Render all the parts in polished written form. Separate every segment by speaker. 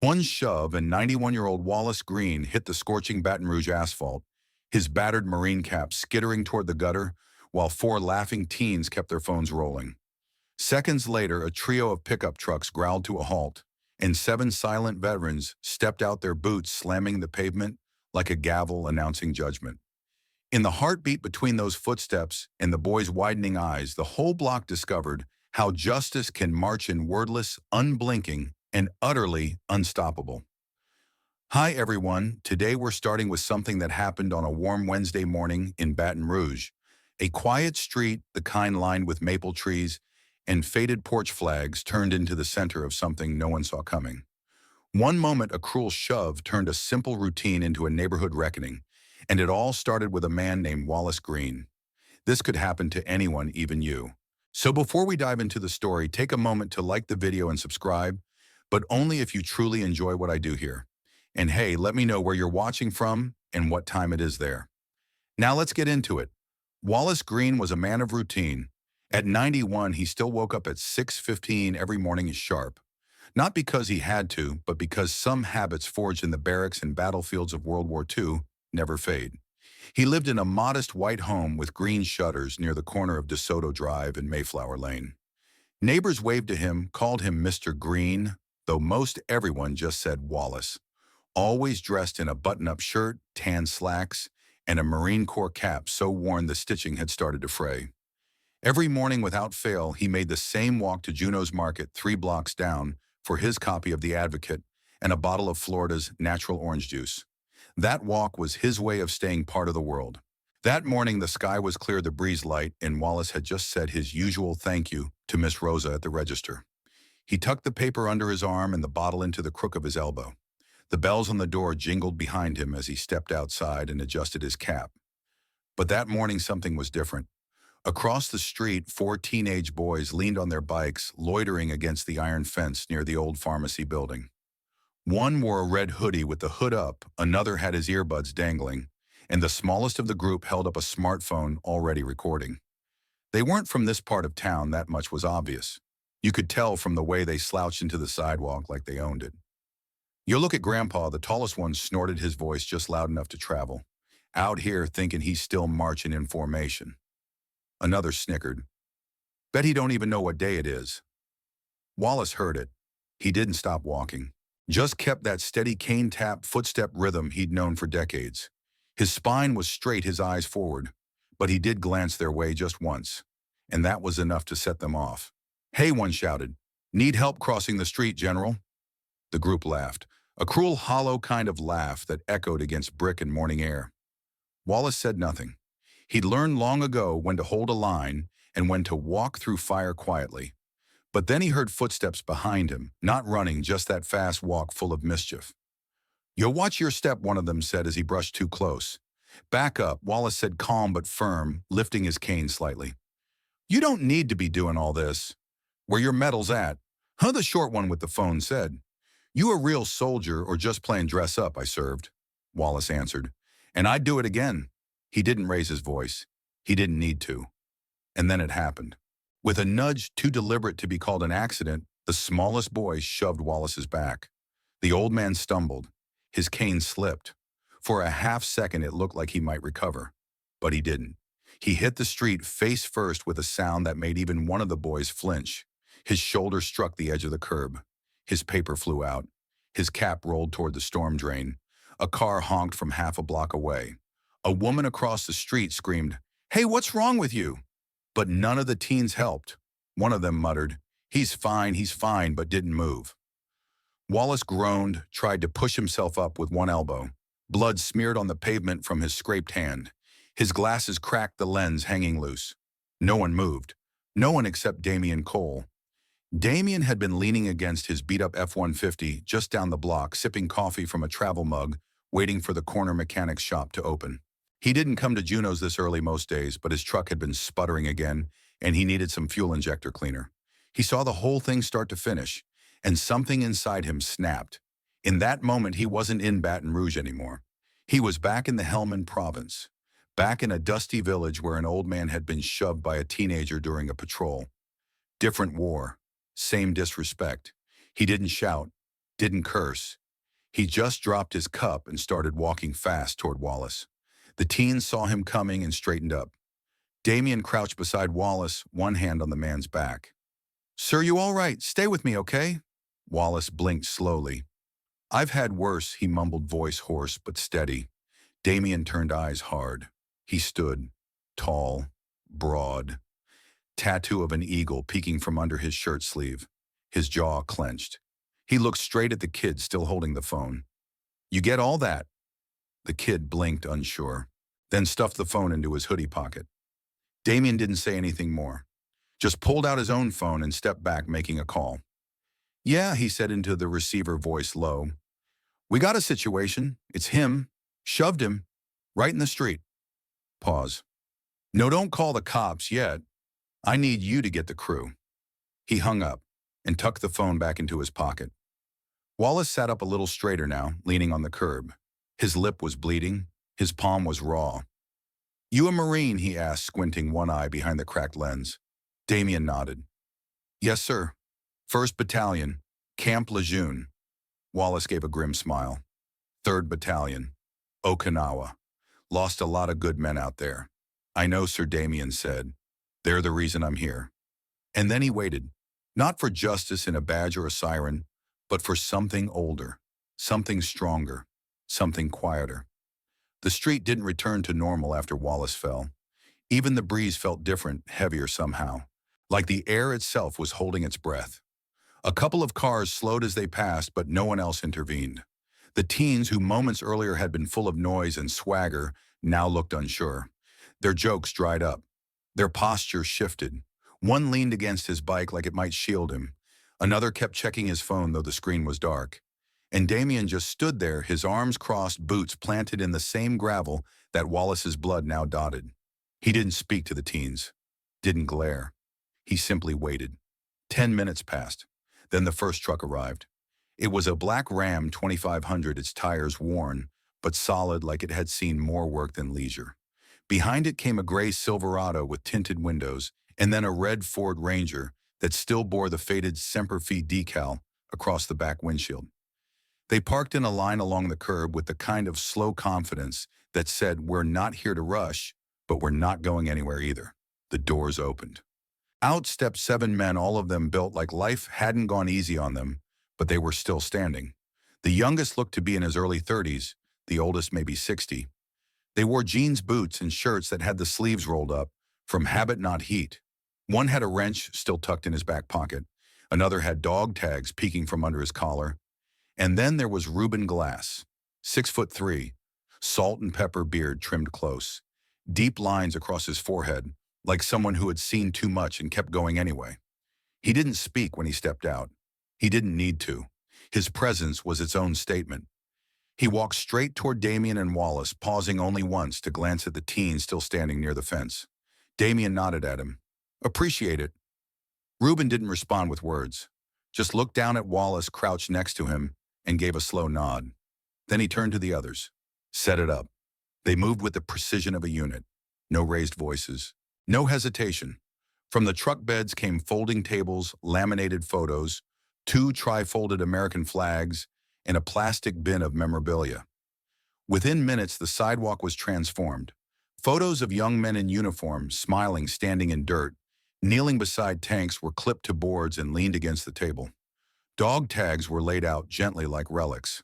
Speaker 1: One shove and 91-year-old Wallace Green hit the scorching Baton Rouge asphalt, his battered marine cap skittering toward the gutter, while four laughing teens kept their phones rolling. Seconds later, a trio of pickup trucks growled to a halt, and seven silent veterans stepped out, their boots slamming the pavement like a gavel announcing judgment. In the heartbeat between those footsteps and the boys' widening eyes, the whole block discovered how justice can march in wordless, unblinking, and utterly unstoppable. Hi everyone, today we're starting with something that happened on a warm Wednesday morning in Baton Rouge. A quiet street, the kind lined with maple trees and faded porch flags, turned into the center of something no one saw coming. One moment a cruel shove turned a simple routine into a neighborhood reckoning, and it all started with a man named Wallace Green. This could happen to anyone, even you. So before we dive into the story, take a moment to like the video and subscribe, but only if you truly enjoy what I do here. And hey, let me know where you're watching from and what time it is there. Now let's get into it. Wallace Green was a man of routine. At 91, he still woke up at 6:15 every morning sharp. Not because he had to, but because some habits forged in the barracks and battlefields of World War II never fade. He lived in a modest white home with green shutters near the corner of DeSoto Drive and Mayflower Lane. Neighbors waved to him, called him Mr. Green, though most everyone just said Wallace. Always dressed in a button-up shirt, tan slacks, and a Marine Corps cap so worn the stitching had started to fray. Every morning without fail, he made the same walk to Juneau's Market 3 blocks down for his copy of The Advocate and a bottle of Florida's natural orange juice. That walk was his way of staying part of the world. That morning, the sky was clear, the breeze light, and Wallace had just said his usual thank you to Miss Rosa at the register. He tucked the paper under his arm and the bottle into the crook of his elbow. The bells on the door jingled behind him as he stepped outside and adjusted his cap. But that morning, something was different. Across the street, four teenage boys leaned on their bikes, loitering against the iron fence near the old pharmacy building. One wore a red hoodie with the hood up, another had his earbuds dangling, and the smallest of the group held up a smartphone already recording. They weren't from this part of town, that much was obvious. You could tell from the way they slouched into the sidewalk like they owned it. You look at Grandpa, the tallest one snorted, his voice just loud enough to travel. Out here thinking he's still marching in formation. Another snickered. Bet he don't even know what day it is. Wallace heard it. He didn't stop walking. Just kept that steady cane tap footstep rhythm he'd known for decades. His spine was straight, his eyes forward, but he did glance their way just once, and that was enough to set them off. Hey, one shouted. Need help crossing the street, General? The group laughed, a cruel, hollow kind of laugh that echoed against brick and morning air. Wallace said nothing. He'd learned long ago when to hold a line and when to walk through fire quietly. But then he heard footsteps behind him, not running, just that fast walk full of mischief. You'll watch your step, one of them said as he brushed too close. Back up, Wallace said, calm but firm, lifting his cane slightly. You don't need to be doing all this. Where your medal's at? Huh, the short one with the phone said. You a real soldier or just playing dress up, I served, Wallace answered. And I'd do it again. He didn't raise his voice. He didn't need to. And then it happened. With a nudge too deliberate to be called an accident, the smallest boy shoved Wallace's back. The old man stumbled. His cane slipped. For a half second it looked like he might recover. But he didn't. He hit the street face first with a sound that made even one of the boys flinch. His shoulder struck the edge of the curb. His paper flew out. His cap rolled toward the storm drain. A car honked from half a block away. A woman across the street screamed, Hey, what's wrong with you? But none of the teens helped. One of them muttered, he's fine, but didn't move. Wallace groaned, tried to push himself up with one elbow. Blood smeared on the pavement from his scraped hand. His glasses cracked, the lens hanging loose. No one moved. No one except Damien Cole. Damien had been leaning against his beat-up F-150 just down the block, sipping coffee from a travel mug, waiting for the corner mechanic's shop to open. He didn't come to Juneau's this early most days, but his truck had been sputtering again, and he needed some fuel injector cleaner. He saw the whole thing start to finish, and something inside him snapped. In that moment, he wasn't in Baton Rouge anymore. He was back in the Helmand province, back in a dusty village where an old man had been shoved by a teenager during a patrol. Different war, same disrespect. He didn't shout. didn't curse. He just dropped his cup and started walking fast toward Wallace. The teens saw him coming and straightened up. Damien crouched beside Wallace, one hand on the man's back. "Sir, you all right? Stay with me, okay?" Wallace blinked slowly. "I've had worse," he mumbled, voice hoarse but steady. Damien turned eyes hard. He stood, tall, broad, tattoo of an eagle peeking from under his shirt sleeve. His jaw clenched. He looked straight at the kid still holding the phone. "You get all that?" The kid blinked, unsure, then stuffed the phone into his hoodie pocket. Damien didn't say anything more, just pulled out his own phone and stepped back, making a call. "Yeah," he said into the receiver, voice low. "We got a situation. It's him. Shoved him. Right in the street." Pause. "No, don't call the cops yet. I need you to get the crew." He hung up and tucked the phone back into his pocket. Wallace sat up a little straighter now, leaning on the curb. His lip was bleeding. His palm was raw. "You a Marine?" he asked, squinting one eye behind the cracked lens. Damien nodded. "Yes, sir. 1st Battalion, Camp Lejeune." Wallace gave a grim smile. "3rd Battalion, Okinawa. Lost a lot of good men out there." "I know, Sir," Damien said. "They're the reason I'm here." And then he waited, not for justice in a badge or a siren, but for something older, something stronger, something quieter. The street didn't return to normal after Wallace fell. Even the breeze felt different, heavier somehow, like the air itself was holding its breath. A couple of cars slowed as they passed, but no one else intervened. The teens, who moments earlier had been full of noise and swagger, now looked unsure. Their jokes dried up. Their postures shifted. One leaned against his bike like it might shield him. Another kept checking his phone, though the screen was dark. And Damien just stood there, his arms crossed, boots planted in the same gravel that Wallace's blood now dotted. He didn't speak to the teens, didn't glare. He simply waited. 10 minutes passed. Then the first truck arrived. It was a black Ram 2500, its tires worn, but solid, like it had seen more work than leisure. Behind it came a gray Silverado with tinted windows, and then a red Ford Ranger that still bore the faded Semper Fi decal across the back windshield. They parked in a line along the curb with the kind of slow confidence that said, "We're not here to rush, but we're not going anywhere either." The doors opened. Out stepped 7 men, all of them built like life hadn't gone easy on them, but they were still standing. The youngest looked to be in his early 30s, the oldest maybe 60. They wore jeans, boots, and shirts that had the sleeves rolled up, from habit not heat. One had a wrench still tucked in his back pocket. Another had dog tags peeking from under his collar. And then there was Reuben Glass, 6'3", salt and pepper beard trimmed close, deep lines across his forehead, like someone who had seen too much and kept going anyway. He didn't speak when he stepped out. He didn't need to. His presence was its own statement. He walked straight toward Damien and Wallace, pausing only once to glance at the teen still standing near the fence. Damien nodded at him. "Appreciate it." Reuben didn't respond with words, just looked down at Wallace crouched next to him and gave a slow nod. Then he turned to the others. "Set it up." They moved with the precision of a unit. No raised voices. No hesitation. From the truck beds came folding tables, laminated photos, 2 tri-folded American flags, and a plastic bin of memorabilia. Within minutes, the sidewalk was transformed. Photos of young men in uniform, smiling, standing in dirt, kneeling beside tanks, were clipped to boards and leaned against the table. Dog tags were laid out gently like relics.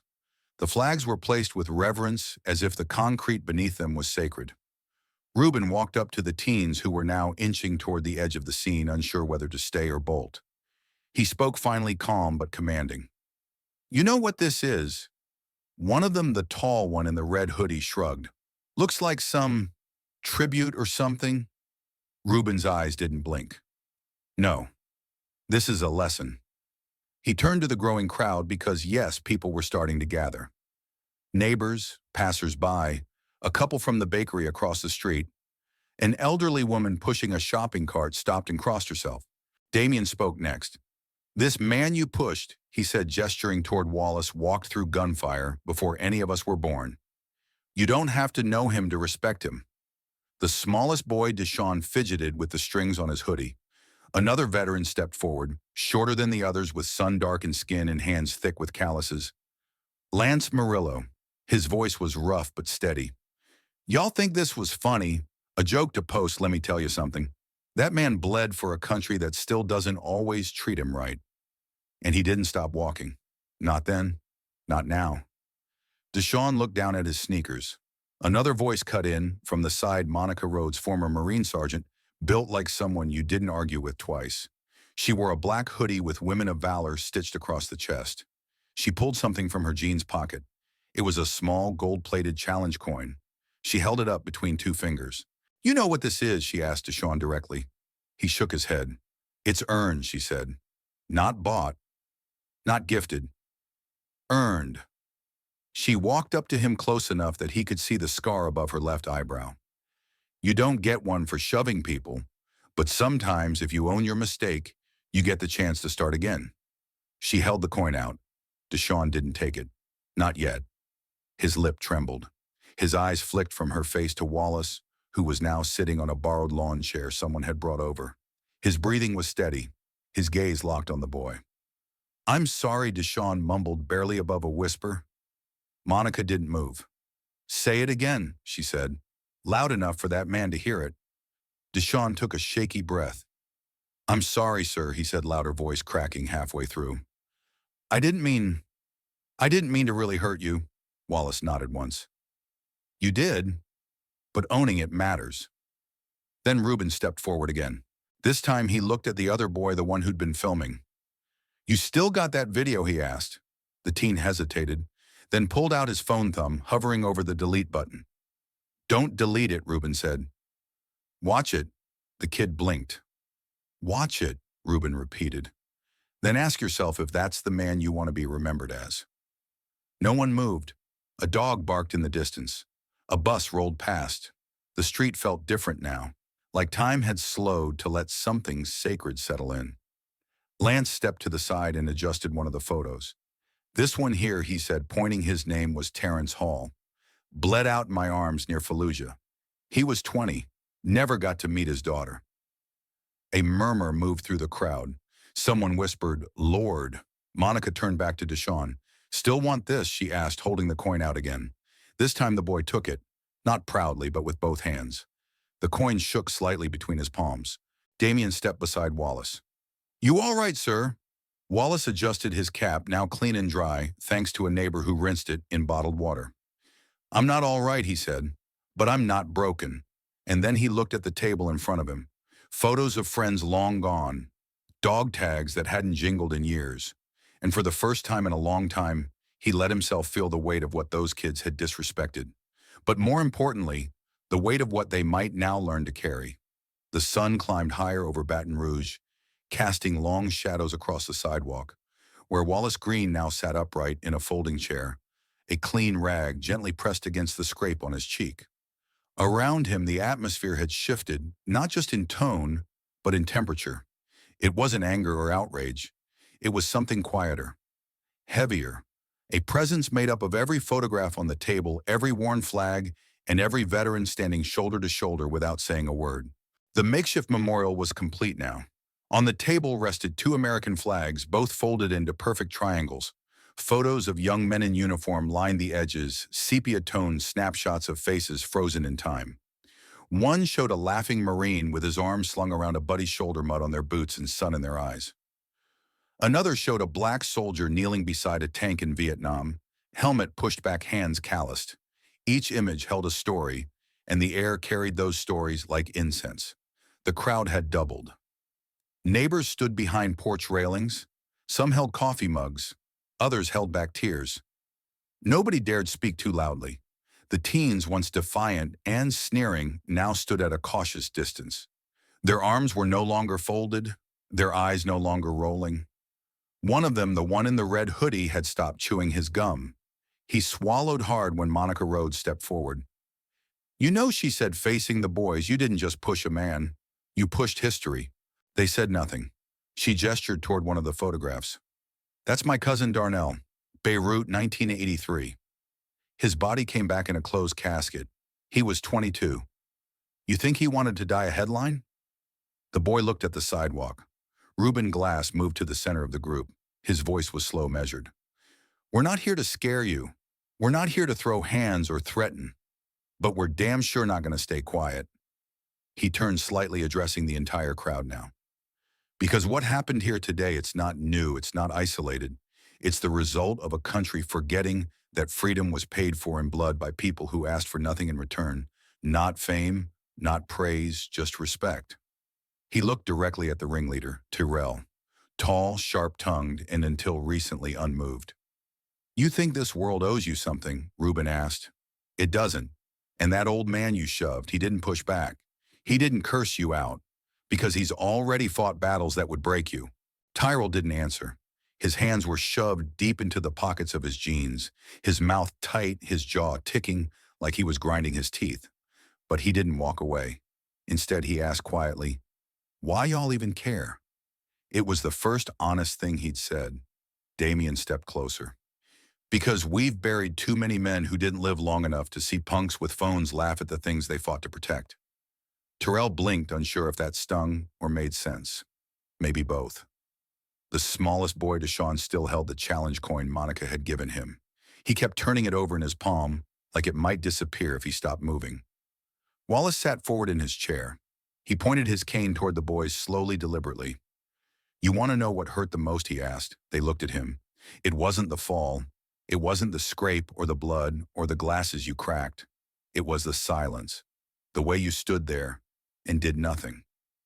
Speaker 1: The flags were placed with reverence, as if the concrete beneath them was sacred. Reuben walked up to the teens, who were now inching toward the edge of the scene, unsure whether to stay or bolt. He spoke finally, calm but commanding. "You know what this is?" One of them, the tall one in the red hoodie, shrugged. "Looks like some tribute or something." Reuben's eyes didn't blink. "No, this is a lesson." He turned to the growing crowd because, yes, people were starting to gather. Neighbors, passers-by, a couple from the bakery across the street. An elderly woman pushing a shopping cart stopped and crossed herself. Damien spoke next. "This man you pushed," he said, gesturing toward Wallace, "walked through gunfire before any of us were born. You don't have to know him to respect him." The smallest boy, Deshaun, fidgeted with the strings on his hoodie. Another veteran stepped forward, shorter than the others with sun-darkened skin and hands thick with calluses. Lance Murillo. His voice was rough but steady. Y'all think this was funny? A joke to post, let me tell you something. That man bled for a country that still doesn't always treat him right. And he didn't stop walking. Not then. Not now. Deshaun looked down at his sneakers. Another voice cut in from the side. Monica Rhodes, former Marine sergeant, built like someone you didn't argue with twice. She wore a black hoodie with Women of Valor stitched across the chest. She pulled something from her jeans pocket. It was a small gold-plated challenge coin. She held it up between two fingers. You know what this is, she asked Deshaun directly. He shook his head. It's earned, she said. Not bought. Not gifted. Earned. She walked up to him close enough that he could see the scar above her left eyebrow. You don't get one for shoving people, but sometimes if you own your mistake, you get the chance to start again. She held the coin out. Deshaun didn't take it. Not yet. His lip trembled. His eyes flicked from her face to Wallace, who was now sitting on a borrowed lawn chair someone had brought over. His breathing was steady. His gaze locked on the boy. I'm sorry, Deshaun mumbled barely above a whisper. Monica didn't move. Say it again, she said, loud enough for that man to hear it. Deshaun took a shaky breath. I'm sorry, sir, he said, louder voice cracking halfway through. I didn't mean to really hurt you, Wallace nodded once. You did, but owning it matters. Then Reuben stepped forward again. This time he looked at the other boy, the one who'd been filming. You still got that video, he asked. The teen hesitated, then pulled out his phone thumb, hovering over the delete button. Don't delete it, Reuben said. Watch it. The kid blinked. Watch it, Reuben repeated. Then ask yourself if that's the man you want to be remembered as. No one moved. A dog barked in the distance. A bus rolled past. The street felt different now, like time had slowed to let something sacred settle in. Lance stepped to the side and adjusted one of the photos. This one here, he said, pointing his name, was Terrence Hall. Bled out in my arms near Fallujah. He was 20, never got to meet his daughter. A murmur moved through the crowd. Someone whispered, Lord. Monica turned back to Deshaun. Still want this, she asked, holding the coin out again. This time the boy took it, not proudly, but with both hands. The coin shook slightly between his palms. Damien stepped beside Wallace. You all right, sir? Wallace adjusted his cap, now clean and dry, thanks to a neighbor who rinsed it in bottled water. I'm not all right, he said, but I'm not broken. And then he looked at the table in front of him. Photos of friends long gone, dog tags that hadn't jingled in years. And for the first time in a long time, he let himself feel the weight of what those kids had disrespected. But more importantly, the weight of what they might now learn to carry. The sun climbed higher over Baton Rouge, casting long shadows across the sidewalk, where Wallace Green now sat upright in a folding chair, a clean rag gently pressed against the scrape on his cheek. Around him, the atmosphere had shifted, not just in tone, but in temperature. It wasn't anger or outrage. It was something quieter, heavier, a presence made up of every photograph on the table, every worn flag, and every veteran standing shoulder to shoulder without saying a word. The makeshift memorial was complete now. On the table rested 2 American flags, both folded into perfect triangles. Photos of young men in uniform lined the edges, sepia-toned snapshots of faces frozen in time. One showed a laughing Marine with his arms slung around a buddy's shoulder, mud on their boots and sun in their eyes. Another showed a black soldier kneeling beside a tank in Vietnam, helmet pushed back, hands calloused. Each image held a story, and the air carried those stories like incense. The crowd had doubled. Neighbors stood behind porch railings. Some held coffee mugs. Others held back tears. Nobody dared speak too loudly. The teens, once defiant and sneering, now stood at a cautious distance. Their arms were no longer folded, their eyes no longer rolling. One of them, the one in the red hoodie, had stopped chewing his gum. He swallowed hard when Monica Rhodes stepped forward. You know, she said, facing the boys, you didn't just push a man. You pushed history. They said nothing. She gestured toward one of the photographs. That's my cousin Darnell, Beirut, 1983. His body came back in a closed casket. He was 22. You think he wanted to die a headline? The boy looked at the sidewalk. Reuben Glass moved to the center of the group. His voice was slow measured. We're not here to scare you. We're not here to throw hands or threaten. But we're damn sure not going to stay quiet. He turned slightly, addressing the entire crowd now. Because what happened here today, it's not new, it's not isolated. It's the result of a country forgetting that freedom was paid for in blood by people who asked for nothing in return. Not fame, not praise, just respect. He looked directly at the ringleader, Tyrell, tall, sharp-tongued, and until recently unmoved. You think this world owes you something? Reuben asked. It doesn't. And that old man you shoved, he didn't push back. He didn't curse you out, because he's already fought battles that would break you. Tyrell didn't answer. His hands were shoved deep into the pockets of his jeans, his mouth tight, his jaw ticking like he was grinding his teeth. But he didn't walk away. Instead, he asked quietly, why y'all even care? It was the first honest thing he'd said. Damien stepped closer. Because we've buried too many men who didn't live long enough to see punks with phones laugh at the things they fought to protect. Tyrell blinked, unsure if that stung or made sense. Maybe both. The smallest boy, Deshaun, still held the challenge coin Monica had given him. He kept turning it over in his palm, like it might disappear if he stopped moving. Wallace sat forward in his chair. He pointed his cane toward the boys slowly, deliberately. You want to know what hurt the most, he asked. They looked at him. It wasn't the fall. It wasn't the scrape or the blood or the glasses you cracked. It was the silence. The way you stood there and did nothing.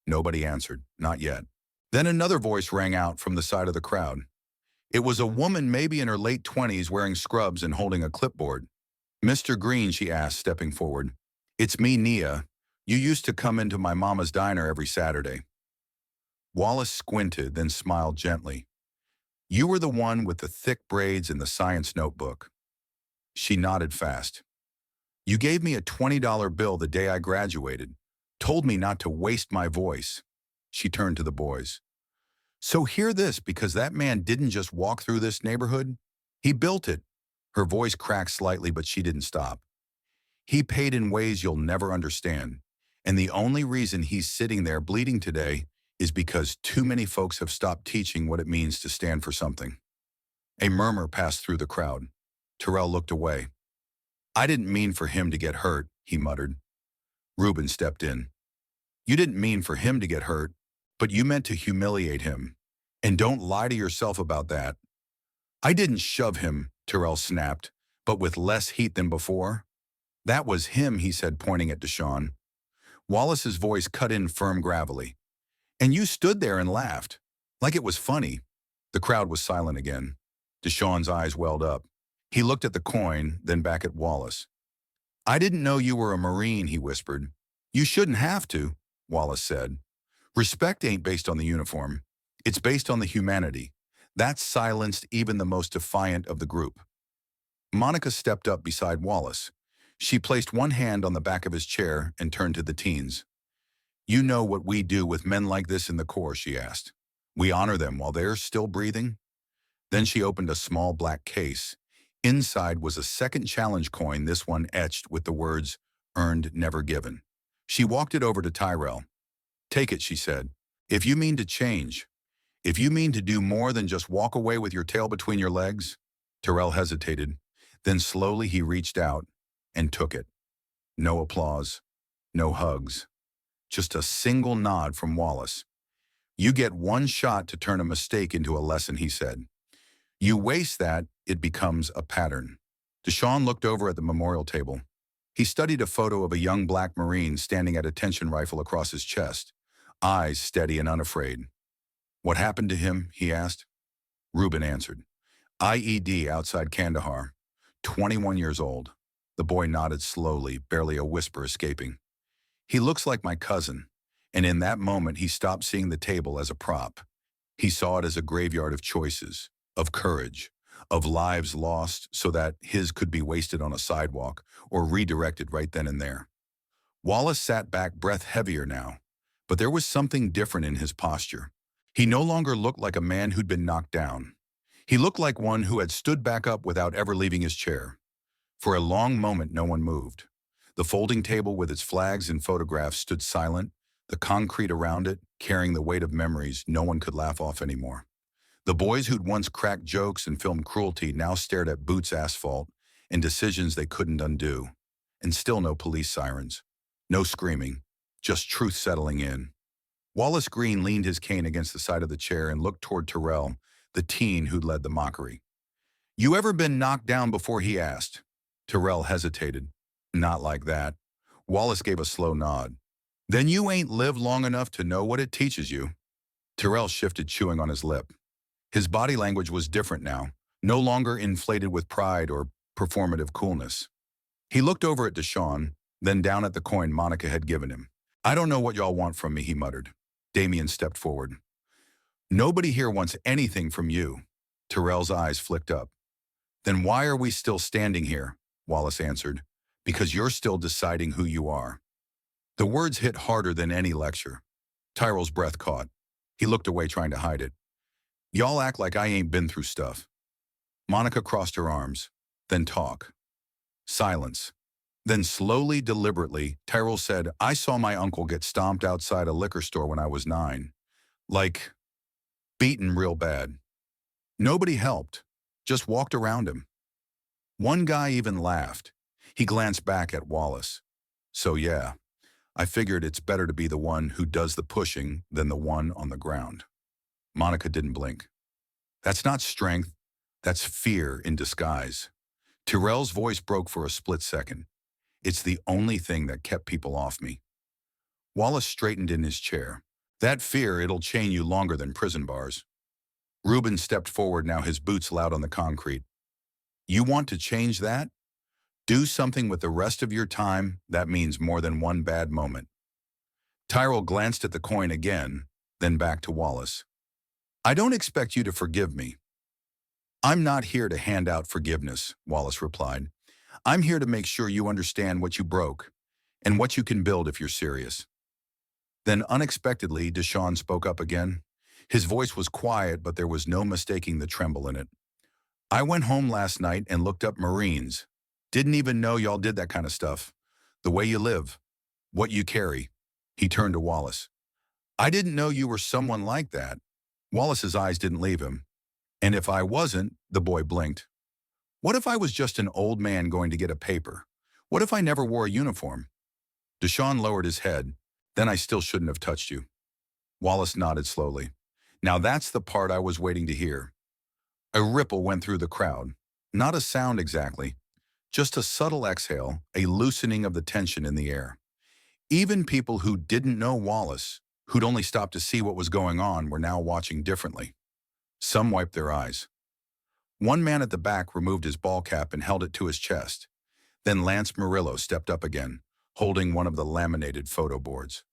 Speaker 1: Nobody answered, not yet. Then another voice rang out from the side of the crowd. It was a woman maybe in her late 20s wearing scrubs and holding a clipboard. Mr. Green, she asked, stepping forward. It's me, Nia. You used to come into my mama's diner every Saturday. Wallace squinted, then smiled gently. You were the one with the thick braids and the science notebook. She nodded fast. You gave me a $20 bill the day I graduated. Told me not to waste my voice. She turned to the boys. So hear this, because that man didn't just walk through this neighborhood. He built it. Her voice cracked slightly, but she didn't stop. He paid in ways you'll never understand. And the only reason he's sitting there bleeding today is because too many folks have stopped teaching what it means to stand for something. A murmur passed through the crowd. Tyrell looked away. I didn't mean for him to get hurt, he muttered. Reuben stepped in. You didn't mean for him to get hurt, but you meant to humiliate him. And don't lie to yourself about that. I didn't shove him, Tyrell snapped, but with less heat than before. That was him, he said, pointing at Deshaun. Wallace's voice cut in firm, gravelly. And you stood there and laughed, like it was funny. The crowd was silent again. Deshaun's eyes welled up. He looked at the coin, then back at Wallace. I didn't know you were a Marine, he whispered. You shouldn't have to, Wallace said. Respect ain't based on the uniform. It's based on the humanity. That silenced even the most defiant of the group. Monica stepped up beside Wallace. She placed one hand on the back of his chair and turned to the teens. You know what we do with men like this in the Corps, she asked. We honor them while they're still breathing. Then she opened a small black case. Inside was a second challenge coin, this one etched with the words, earned, never given. She walked it over to Tyrell. Take it, she said. If you mean to change, if you mean to do more than just walk away with your tail between your legs. Tyrell hesitated. Then slowly he reached out and took it. No applause, no hugs. Just a single nod from Wallace. You get one shot to turn a mistake into a lesson, he said. You waste that, it becomes a pattern. Deshaun looked over at the memorial table. He studied a photo of a young black Marine standing at a tension rifle across his chest, eyes steady and unafraid. What happened to him, he asked. Reuben answered. IED outside Kandahar, 21 years old. The boy nodded slowly, barely a whisper escaping. He looks like my cousin, and in that moment he stopped seeing the table as a prop. He saw it as a graveyard of choices, of courage, of lives lost so that his could be wasted on a sidewalk or redirected right then and there. Wallace sat back, breath heavier now, but there was something different in his posture. He no longer looked like a man who'd been knocked down. He looked like one who had stood back up without ever leaving his chair. For a long moment, no one moved. The folding table with its flags and photographs stood silent, The concrete around it, carrying the weight of memories no one could laugh off anymore. The boys who'd once cracked jokes and filmed cruelty now stared at Boots asphalt and decisions they couldn't undo. And still no police sirens. No screaming. Just truth settling in. Wallace Green leaned his cane against the side of the chair and looked toward Terrell, the teen who'd led the mockery. "You ever been knocked down before?" he asked. Terrell hesitated. "Not like that." Wallace gave a slow nod. "Then you ain't lived long enough to know what it teaches you." Terrell shifted, chewing on his lip. His body language was different now, no longer inflated with pride or performative coolness. He looked over at Deshawn, then down at the coin Monica had given him. "I don't know what y'all want from me," he muttered. Damien stepped forward. "Nobody here wants anything from you." Terrell's eyes flicked up. "Then why are we still standing here?" Wallace answered. "Because you're still deciding who you are." The words hit harder than any lecture. Tyrell's breath caught. He looked away, trying to hide it. "Y'all act like I ain't been through stuff." Monica crossed her arms. "Then talk." Silence. Then slowly, deliberately, Tyrell said, "I saw my uncle get stomped outside a liquor store when I was 9. Like, beaten real bad. Nobody helped. Just walked around him. One guy even laughed." He glanced back at Wallace. "So yeah, I figured it's better to be the one who does the pushing than the one on the ground." Monica didn't blink. "That's not strength. That's fear in disguise." Tyrell's voice broke for a split second. "It's the only thing that kept people off me." Wallace straightened in his chair. "That fear, it'll chain you longer than prison bars." Reuben stepped forward, now his boots loud on the concrete. "You want to change that? Do something with the rest of your time that means more than one bad moment." Tyrell glanced at the coin again, then back to Wallace. "I don't expect you to forgive me." "I'm not here to hand out forgiveness," Wallace replied. "I'm here to make sure you understand what you broke and what you can build if you're serious." Then unexpectedly, Deshawn spoke up again. His voice was quiet, but there was no mistaking the tremble in it. "I went home last night and looked up Marines. Didn't even know y'all did that kind of stuff. The way you live, what you carry." He turned to Wallace. "I didn't know you were someone like that." Wallace's eyes didn't leave him. "And if I wasn't," the boy blinked. "What if I was just an old man going to get a paper? What if I never wore a uniform?" Deshawn lowered his head. "Then I still shouldn't have touched you." Wallace nodded slowly. "Now that's the part I was waiting to hear." A ripple went through the crowd. Not a sound exactly, just a subtle exhale, a loosening of the tension in the air. Even people who didn't know Wallace, who'd only stopped to see what was going on, were now watching differently. Some wiped their eyes. One man at the back removed his ball cap and held it to his chest. Then Lance Murillo stepped up again, holding one of the laminated photo boards.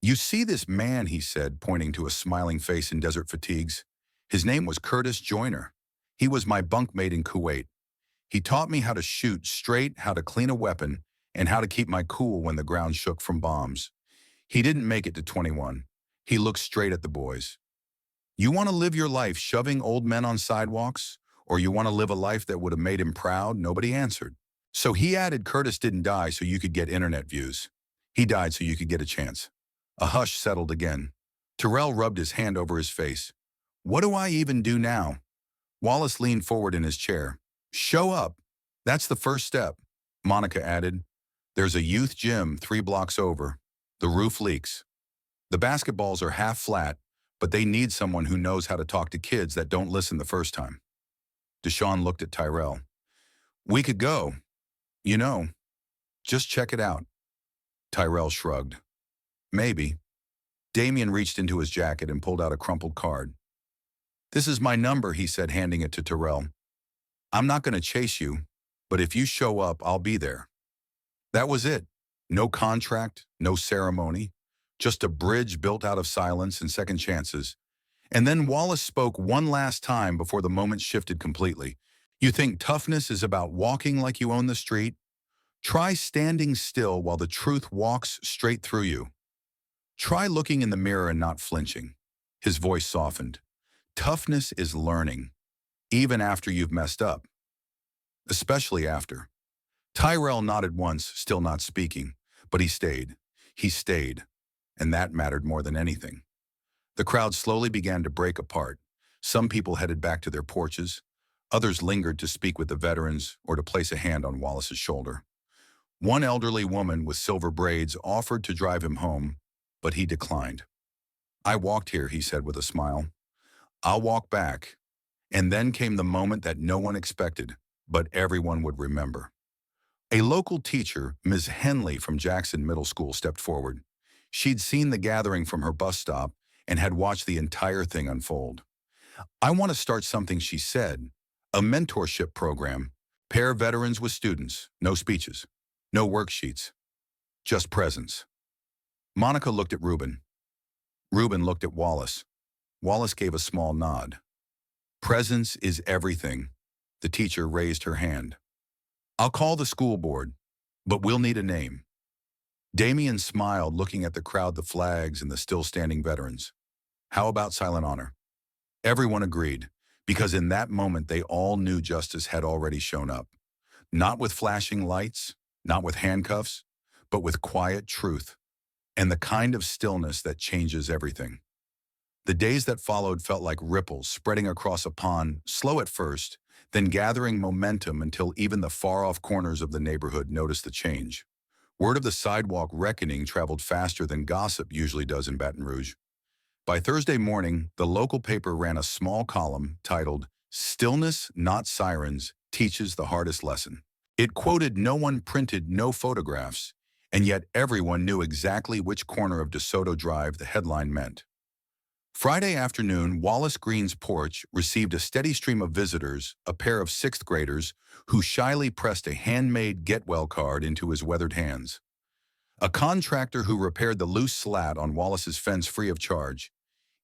Speaker 1: "You see this man," he said, pointing to a smiling face in desert fatigues. "His name was Curtis Joyner. He was my bunkmate in Kuwait. He taught me how to shoot straight, how to clean a weapon, and how to keep my cool when the ground shook from bombs. He didn't make it to 21. He looked straight at the boys. 'You want to live your life shoving old men on sidewalks? Or you want to live a life that would have made him proud?' Nobody answered. So he added, 'Curtis didn't die so you could get internet views. He died so you could get a chance.'" A hush settled again. Terrell rubbed his hand over his face. "What do I even do now?" Wallace leaned forward in his chair. "Show up. That's the first step." Monica added, "There's a youth gym 3 blocks over. The roof leaks. The basketballs are half flat, but they need someone who knows how to talk to kids that don't listen the first time." Deshawn looked at Tyrell. "We could go. You know, just check it out." Tyrell shrugged. "Maybe." Damien reached into his jacket and pulled out a crumpled card. "This is my number," he said, handing it to Tyrell. "I'm not going to chase you, but if you show up, I'll be there." That was it. No contract, no ceremony, just a bridge built out of silence and second chances. And then Wallace spoke one last time before the moment shifted completely. "You think toughness is about walking like you own the street? Try standing still while the truth walks straight through you. Try looking in the mirror and not flinching." His voice softened. "Toughness is learning, even after you've messed up. Especially after." Tyrell nodded once, still not speaking, but he stayed. He stayed. and that mattered more than anything. The crowd slowly began to break apart. Some people headed back to their porches. Others lingered to speak with the veterans or to place a hand on Wallace's shoulder. One elderly woman with silver braids offered to drive him home, but he declined. "I walked here," he said with a smile. "I'll walk back." And then came the moment that no one expected, but everyone would remember. A local teacher, Ms. Henley from Jackson Middle School, stepped forward. She'd seen the gathering from her bus stop and had watched the entire thing unfold. "I want to start something," she said, "a mentorship program. Pair veterans with students, no speeches, no worksheets, just presence." Monica looked at Reuben. Reuben looked at Wallace. Wallace gave a small nod. "Presence is everything." The teacher raised her hand. "I'll call the school board, but we'll need a name." Damien smiled, looking at the crowd, the flags, and the still-standing veterans. "How about Silent Honor?" Everyone agreed, because in that moment they all knew justice had already shown up. Not with flashing lights, not with handcuffs, but with quiet truth, and the kind of stillness that changes everything. The days that followed felt like ripples spreading across a pond, slow at first, then gathering momentum until even the far-off corners of the neighborhood noticed the change. Word of the sidewalk reckoning traveled faster than gossip usually does in Baton Rouge. By Thursday morning, the local paper ran a small column titled, "Stillness, Not Sirens, Teaches the Hardest Lesson." It quoted no one, printed no photographs, and yet everyone knew exactly which corner of DeSoto Drive the headline meant. Friday afternoon, Wallace Green's porch received a steady stream of visitors, a pair of sixth graders who shyly pressed a handmade get-well card into his weathered hands. A contractor who repaired the loose slat on Wallace's fence free of charge.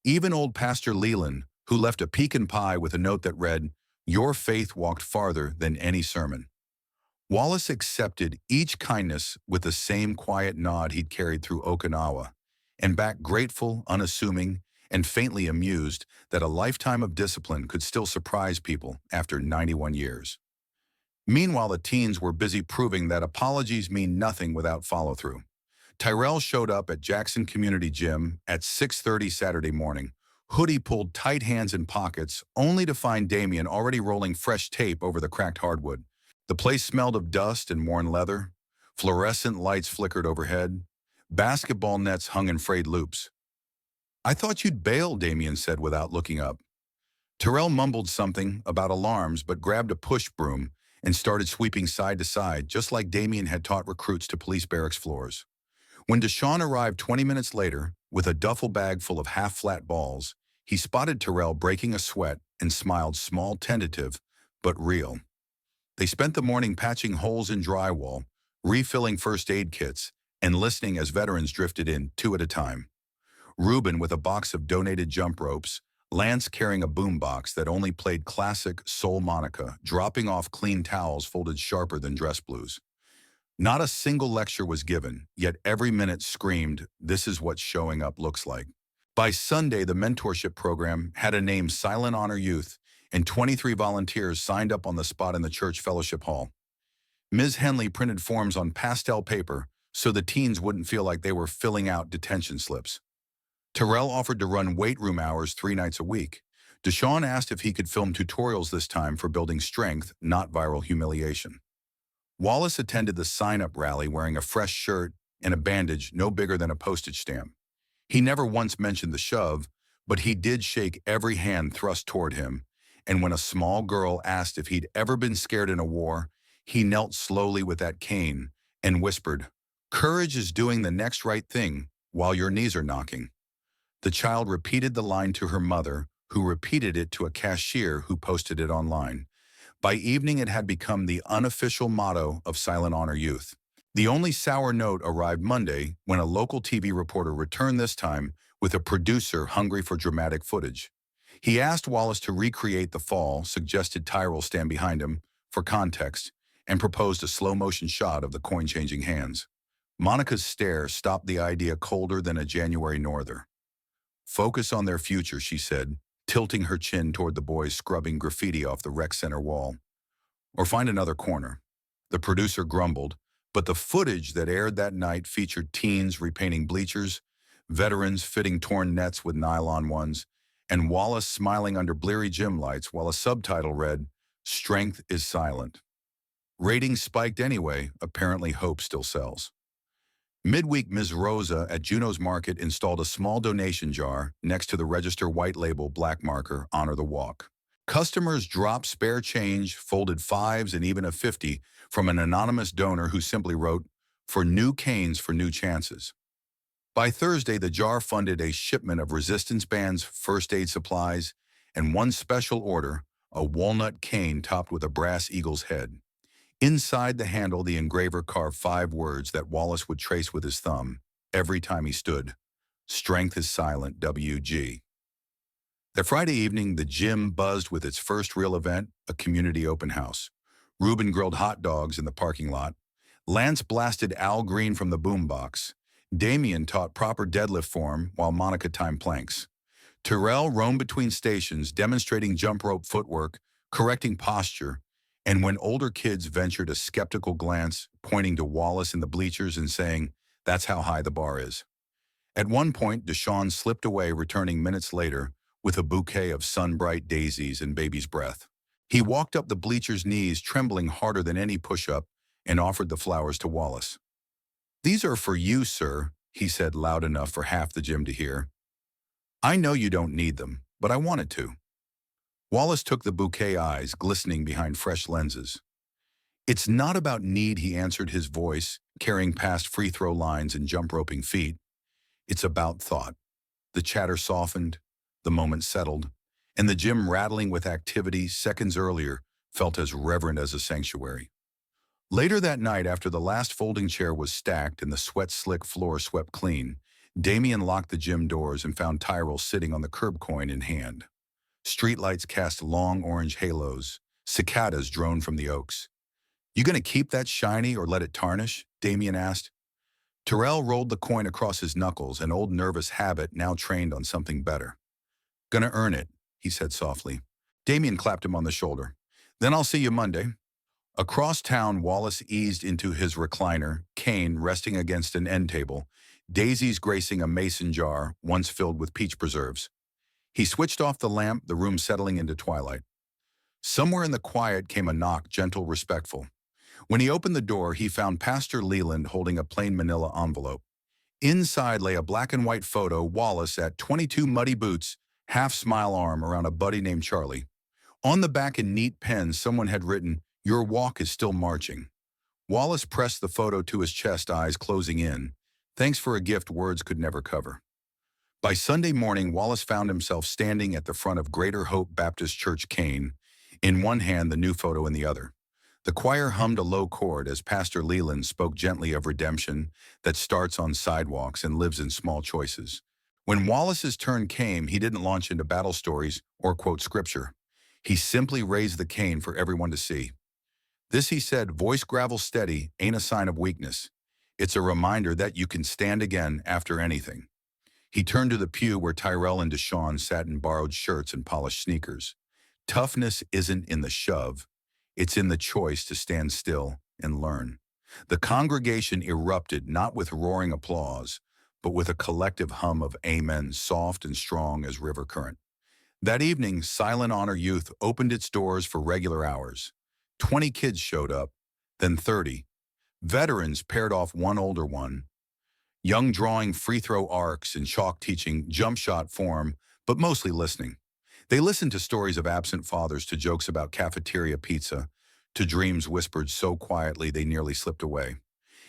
Speaker 1: Even old Pastor Leland, who left a pecan pie with a note that read, "Your faith walked farther than any sermon." Wallace accepted each kindness with the same quiet nod he'd carried through Okinawa, and back grateful, unassuming, and faintly amused that a lifetime of discipline could still surprise people after 91 years. Meanwhile, the teens were busy proving that apologies mean nothing without follow-through. Tyrell showed up at Jackson Community Gym at 6:30 Saturday morning, hoodie pulled tight, hands in pockets, only to find Damien already rolling fresh tape over the cracked hardwood. The place smelled of dust and worn leather. Fluorescent lights flickered overhead. Basketball nets hung in frayed loops. "I thought you'd bail," Damien said without looking up. Tyrell mumbled something about alarms but grabbed a push broom and started sweeping side to side, just like Damien had taught recruits to police barracks floors. When Deshaun arrived 20 minutes later, with a duffel bag full of half-flat balls, he spotted Tyrell breaking a sweat and smiled, small, tentative, but real. They spent the morning patching holes in drywall, refilling first aid kits, and listening as veterans drifted in, two at a time. Reuben with a box of donated jump ropes, Lance carrying a boombox that only played classic soul Monica, dropping off clean towels folded sharper than dress blues. Not a single lecture was given, yet every minute screamed, "This is what showing up looks like." By Sunday, the mentorship program had a name, Silent Honor Youth, and 23 volunteers signed up on the spot in the church fellowship hall. Ms. Henley printed forms on pastel paper so the teens wouldn't feel like they were filling out detention slips. Terrell offered to run weight room hours 3 nights a week. Deshaun asked if he could film tutorials this time for building strength, not viral humiliation. Wallace attended the sign-up rally wearing a fresh shirt and a bandage no bigger than a postage stamp. He never once mentioned the shove, but he did shake every hand thrust toward him, and when a small girl asked if he'd ever been scared in a war, he knelt slowly with that cane and whispered, "Courage is doing the next right thing while your knees are knocking." The child repeated the line to her mother, who repeated it to a cashier who posted it online. By evening, it had become the unofficial motto of Silent Honor Youth. The only sour note arrived Monday when a local TV reporter returned, this time with a producer hungry for dramatic footage. He asked Wallace to recreate the fall, suggested Tyrell stand behind him for context, and proposed a slow-motion shot of the coin-changing hands. Monica's stare stopped the idea colder than a January norther. "Focus on their future," she said, tilting her chin toward the boys scrubbing graffiti off the rec center wall. "Or find another corner." The producer grumbled, but the footage that aired that night featured teens repainting bleachers, veterans fitting torn nets with nylon ones, and Wallace smiling under bleary gym lights while a subtitle read, "Strength is silent." Ratings spiked anyway, apparently hope still sells. Midweek, Ms. Rosa at Juno's Market installed a small donation jar next to the register white label black marker, "Honor the Walk." Customers dropped spare change, folded fives, and even a 50 from an anonymous donor who simply wrote, "For new canes for new chances." By Thursday, the jar funded a shipment of resistance bands, first aid supplies, and one special order, a walnut cane topped with a brass eagle's head. Inside the handle, the engraver carved 5 words that Wallace would trace with his thumb every time he stood. "Strength is silent, WG." That Friday evening, the gym buzzed with its first real event, a community open house. Reuben grilled hot dogs in the parking lot. Lance blasted Al Green from the boombox. Damien taught proper deadlift form while Monica timed planks. Terrell roamed between stations, demonstrating jump rope footwork, correcting posture, and when older kids ventured a skeptical glance, pointing to Wallace in the bleachers and saying, "That's how high the bar is." At one point, Deshaun slipped away, returning minutes later with a bouquet of sun-bright daisies and baby's breath. He walked up the bleacher's knees, trembling harder than any push-up, and offered the flowers to Wallace. "These are for you, sir," he said loud enough for half the gym to hear. "I know you don't need them, but I wanted to." Wallace took the bouquet, eyes glistening behind fresh lenses. "It's not about need," he answered, his voice carrying past free throw lines and jump roping feet. "It's about thought." The chatter softened, the moment settled, and the gym, rattling with activity seconds earlier, felt as reverent as a sanctuary. Later that night, after the last folding chair was stacked and the sweat-slick floor swept clean, Damien locked the gym doors and found Tyrell sitting on the curb, coin in hand. Streetlights cast long orange halos. Cicadas droned from the oaks. "You gonna keep that shiny or let it tarnish?" Damien asked. Terrell rolled the coin across his knuckles, an old nervous habit now trained on something better. "Gonna earn it," he said softly. Damien clapped him on the shoulder. "Then I'll see you Monday." Across town, Wallace eased into his recliner, cane resting against an end table, daisies gracing a mason jar once filled with peach preserves. He switched off the lamp, the room settling into twilight. Somewhere in the quiet came a knock, gentle, respectful. When he opened the door, he found Pastor Leland holding a plain manila envelope. Inside lay a black and white photo, Wallace at 22 muddy boots, half-smile arm around a buddy named Charlie. On the back in neat pen, someone had written, "Your walk is still marching." Wallace pressed the photo to his chest, eyes closing in. Thanks for a gift words could never cover. By Sunday morning, Wallace found himself standing at the front of Greater Hope Baptist Church, Kane, in one hand, the new photo in the other. The choir hummed a low chord as Pastor Leland spoke gently of redemption that starts on sidewalks and lives in small choices. When Wallace's turn came, he didn't launch into battle stories or quote scripture. He simply raised the cane for everyone to see. This, he said, voice gravel steady, ain't a sign of weakness. It's a reminder that you can stand again after anything. He turned to the pew where Tyrell and Deshaun sat in borrowed shirts and polished sneakers. Toughness isn't in the shove. It's in the choice to stand still and learn. The congregation erupted not with roaring applause, but with a collective hum of amen, soft and strong as river current. That evening, Silent Honor Youth opened its doors for regular hours. 20 kids showed up, then 30. Veterans paired off one older one. Young drawing free throw arcs and chalk teaching jump shot form, but mostly listening. They listened to stories of absent fathers, to jokes about cafeteria pizza, to dreams whispered so quietly they nearly slipped away.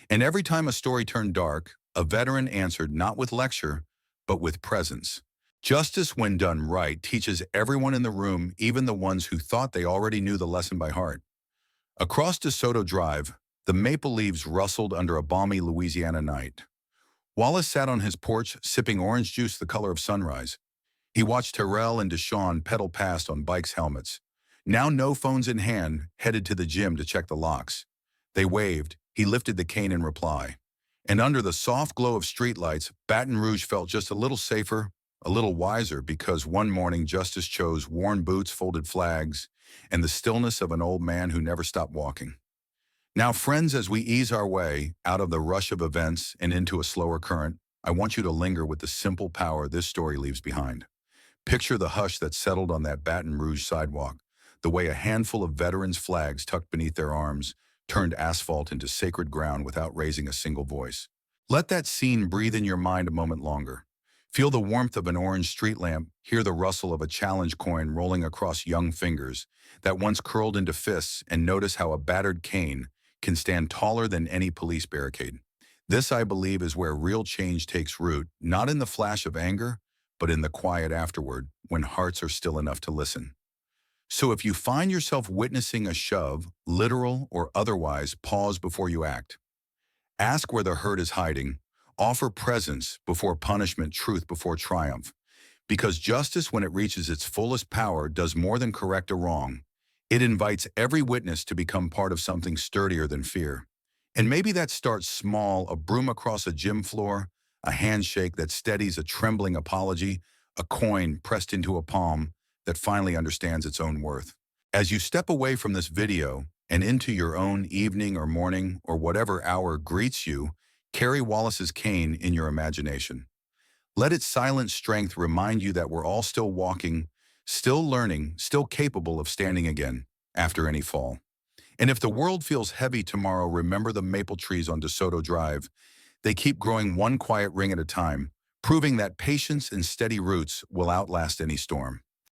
Speaker 1: And every time a story turned dark, a veteran answered not with lecture, but with presence. Justice, when done right, teaches everyone in the room, even the ones who thought they already knew the lesson by heart. Across DeSoto Drive, the maple leaves rustled under a balmy Louisiana night. Wallace sat on his porch, sipping orange juice the color of sunrise. He watched Terrell and Deshaun pedal past on bikes' helmets. Now no phones in hand, headed to the gym to check the locks. They waved. He lifted the cane in reply. And under the soft glow of streetlights, Baton Rouge felt just a little safer, a little wiser, because one morning Justice chose worn boots, folded flags, and the stillness of an old man who never stopped walking. Now, friends, as we ease our way out of the rush of events and into a slower current, I want you to linger with the simple power this story leaves behind. Picture the hush that settled on that Baton Rouge sidewalk, the way a handful of veterans' flags tucked beneath their arms turned asphalt into sacred ground without raising a single voice. Let that scene breathe in your mind a moment longer. Feel the warmth of an orange street lamp, hear the rustle of a challenge coin rolling across young fingers that once curled into fists, and notice how a battered cane can stand taller than any police barricade. This, I believe, is where real change takes root, not in the flash of anger, but in the quiet afterward, when hearts are still enough to listen. So if you find yourself witnessing a shove, literal or otherwise, pause before you act. Ask where the hurt is hiding. Offer presence before punishment, truth before triumph. Because justice, when it reaches its fullest power, does more than correct a wrong. It invites every witness to become part of something sturdier than fear. And maybe that starts small: a broom across a gym floor, a handshake that steadies a trembling apology, a coin pressed into a palm that finally understands its own worth. As you step away from this video and into your own evening or morning or whatever hour greets you, carry Wallace's cane in your imagination. Let its silent strength remind you that we're all still walking, still learning, still capable of standing again after any fall. And if the world feels heavy tomorrow, remember the maple trees on DeSoto Drive. They keep growing one quiet ring at a time, proving that patience and steady roots will outlast any storm.